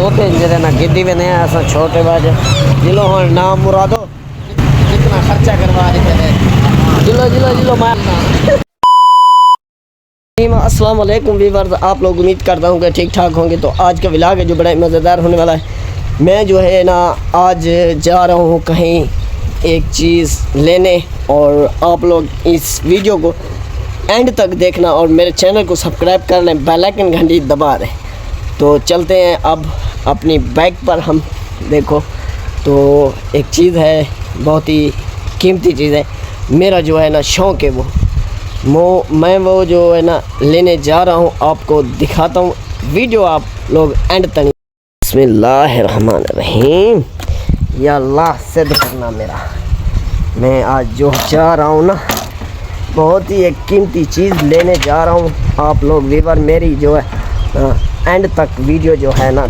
तोते जरे ना गिद्दी में नहीं ऐसा छोटे बाजे जिलो हो नाम मुरादो कितना खर्चा करवा देते हैं जिलो जिलो जिलो मारना। अस्सलाम वालेकुम व्यूअर्स, आप लोग उम्मीद करता हूँ कि ठीक ठाक होंगे। तो आज का व्लॉग है जो बड़ा मज़ेदार होने वाला है। मैं जो है ना आज जा रहा हूँ कहीं एक चीज़ लेने, और आप लोग इस वीडियो को एंड तक देखना और मेरे चैनल को सब्सक्राइब कर लें, बेल आइकन घंटी दबा दें। तो चलते हैं अब अपनी बाइक पर। हम देखो तो एक चीज़ है, बहुत ही कीमती चीज़ है, मेरा जो है ना शौक़ है मैं वो जो है ना लेने जा रहा हूँ, आपको दिखाता हूँ। वीडियो आप लोग एंड तक। बिस्मिल्लाहिर्रहमानिर्रहीम। या अल्लाह सिद्ध करना मेरा। मैं आज जो जा रहा हूँ ना, बहुत ही एक कीमती चीज़ लेने जा रहा हूँ। आप लोग व्यूअर मेरी जो है एंड तक वीडियो जो है ना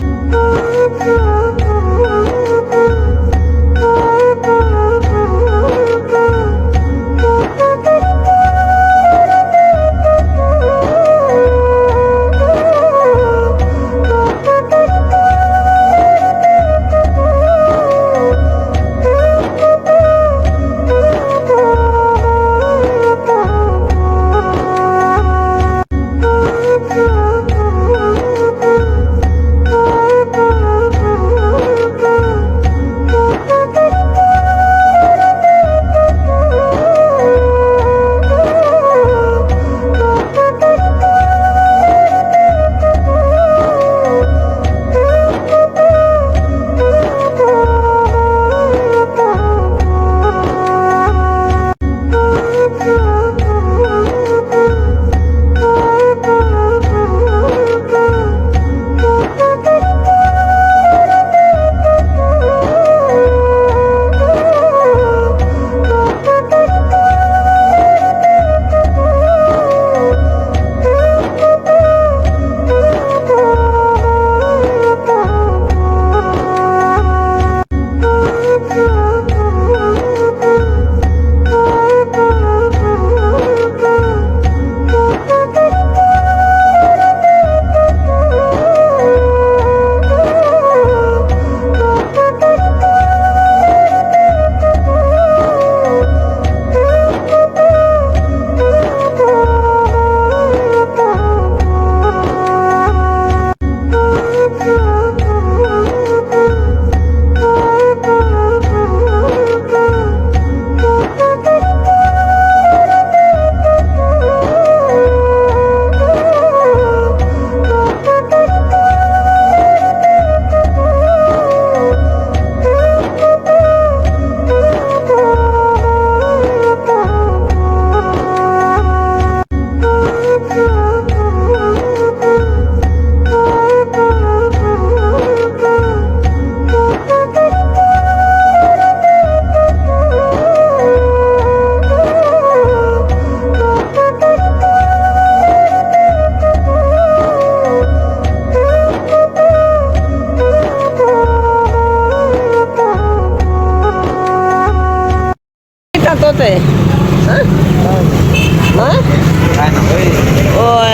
तोते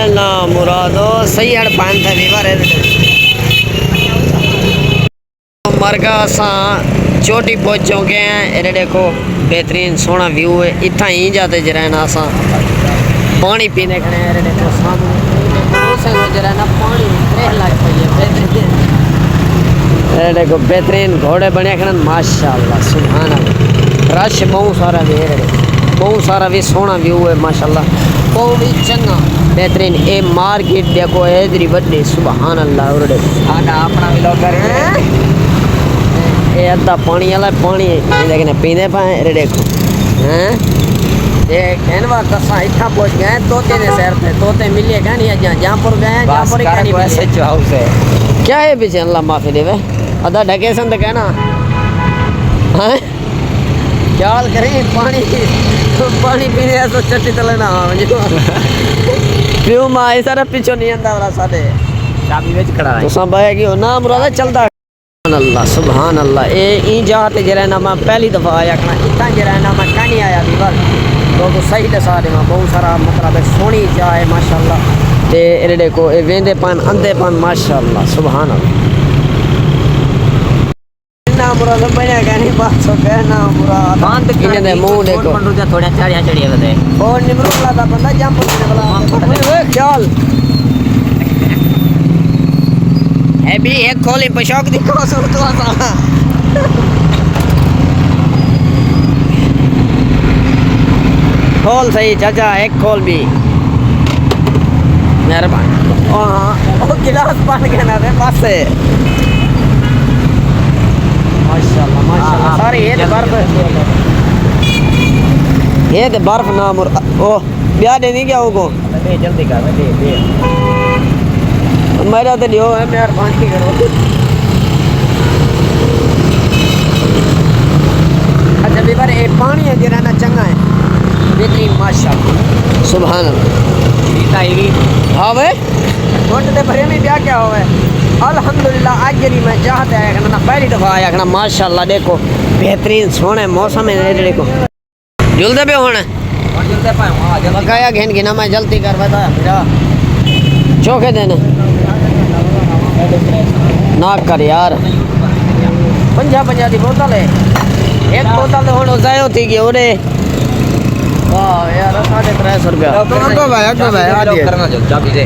ना मुरादो सही हड़ पान था वीवर मरगा सा चोटी पहुंच चुके हैं। ये देखो बेहतरीन सोना व्यू है। इतना ही जाते जरा ना असा पानी पीने खड़े हैं। देखो सामने जरा ना पानी देखो बेहतरीन घोड़े बने खड़े माशाल्लाह सुभान अल्लाह। रश बहुत सारा भी है, बहुत सारा भी सोना व्यू है माशाल्लाह, बहुत भी चंगा बेहतरीन। ये मार्केट देखो इधरी बड़ी सुभान अल्लाह। और अपना भी लोग ये अद्धा पानी वाला पानी लेकिन पीने पाए। अरे देखो हैं ये कहनवा कसा इतना पहुंच गए तोते ने शहर पे। तोते मिले क्या नहीं जहाँ पर गए जहाँ पर क्या है पीछे अल्लाह माफी देवे अदा ढके संत कहना हैं ख्याल करें पानी पानी पीने तो चट्टी तले ना प्यू माए सारा पीछो नहीं आंदा वाला साडे चाबी विच खड़ा है तो सब है कि नाम राजा चलदा। अल्लाह सुभान अल्लाह। ए ई जगह ते जरा ना मैं पहली दफा आया कना इतना जरा ना मैं कहीं आया भी बस तो सही दसा दे बहुत सारा मतलब सोहनी चाह है माशाल्लाह। ते एरे देखो ए वेंदे पान अंधे पान माशाल्लाह सुभान अल्लाह। पूरा तो बढ़िया कहनी बात सो कहना पूरा बांध के इन्हें दे मुंह देखो बंदू जा थोड़ा चढ़िया चढ़िया बदे और निमरूला दा बंदा जंप करने वाला ओए ख्याल है भी एक खोली पशौक दिखो सो तो आसा खोल सही चाचा एक खोल भी मेहरबान ओ गिलास पान के ना दे पास से माशाल्लाह माशाल्लाह सारे ये तो बर्फ ना मुर ओ ब्याह दे नहीं क्या होगो दे जल्दी कर दे मेरा तो लियो है मेहरबानी करो अच्छा बीबर ये पानी है जरा ना चंगा है बेहतरीन माशाल्लाह सुभान अल्लाह सीता ही हाँ वे वोट दे भरे में ब्याह क्या होवे अल्हम्दुलिल्लाह आज जरी मैं चाहते आया ना पहली दफा आया ना माशाल्लाह देखो बेहतरीन सोने मौसम है देखो जुलदे पे होना जल्दी पाए हां जल्दी बकाया घेन घेना मैं जल्दी कर बताया मेरा चौके देने ना कर यार 50 दी बोतल है एक बोतल तो हुन जायो थी गई ओरे वाह यार 350 रुपया तो भाई करना जो चाबी दे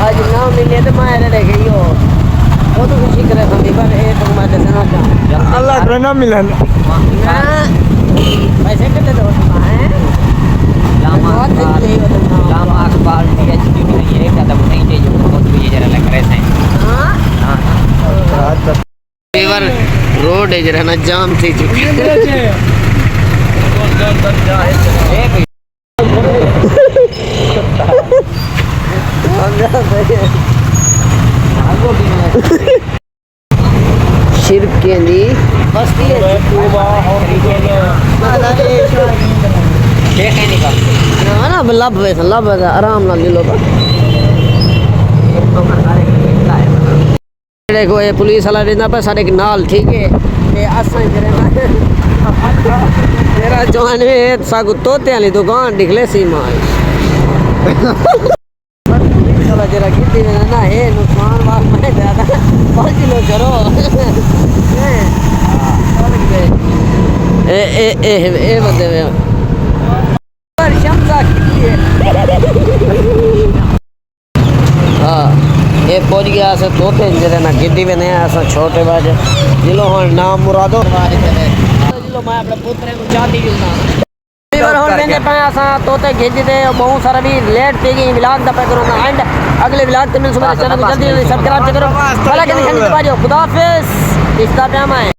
आज ना मिले तो मैं रह गई हो वो तो खुशी करे हम पर ए तो मैं देना चाहूं अल्लाह को ना मिलन ना पैसे कितने दो हैं बहुत दिन ही बदलना लामा अखबार पीएचडी में ये कदम नहीं दे जो बहुत भी जरा लग रहे थे हां हां फेवर रोड है जरा ना जाम थी चुकी शिरक के लिए बस्ती है ना लब आराम ना ले लो देखो ये पुलिस वाला रहना पे सारे नाल ठीक है ये असा ही मेरा जवान में सागु तोते वाली दुकान दिखले सी माल जरा गिद्दी में ना है नुकसान वाल मैं ज्यादा 5 किलो करो ए बंदे में पर शमसा की हां ये पहुंच गया से तोते जरे ना गिद्दी में नहीं ऐसा छोटे बाजे जिलो हन नाम मुरादो जिलो मैं अपने पुत्र को चाहती जुलना और हम लेंगे पे असा तोते खिच दे बहुत सारा भी लेट थी गई व्लॉग दा पे करो ना एंड अगले व्लॉग ते मिल सुबह चैनल को जल्दी सब्सक्राइब करो भला के निशान दबा दो खुदा हाफिज इस दा प्यामा है।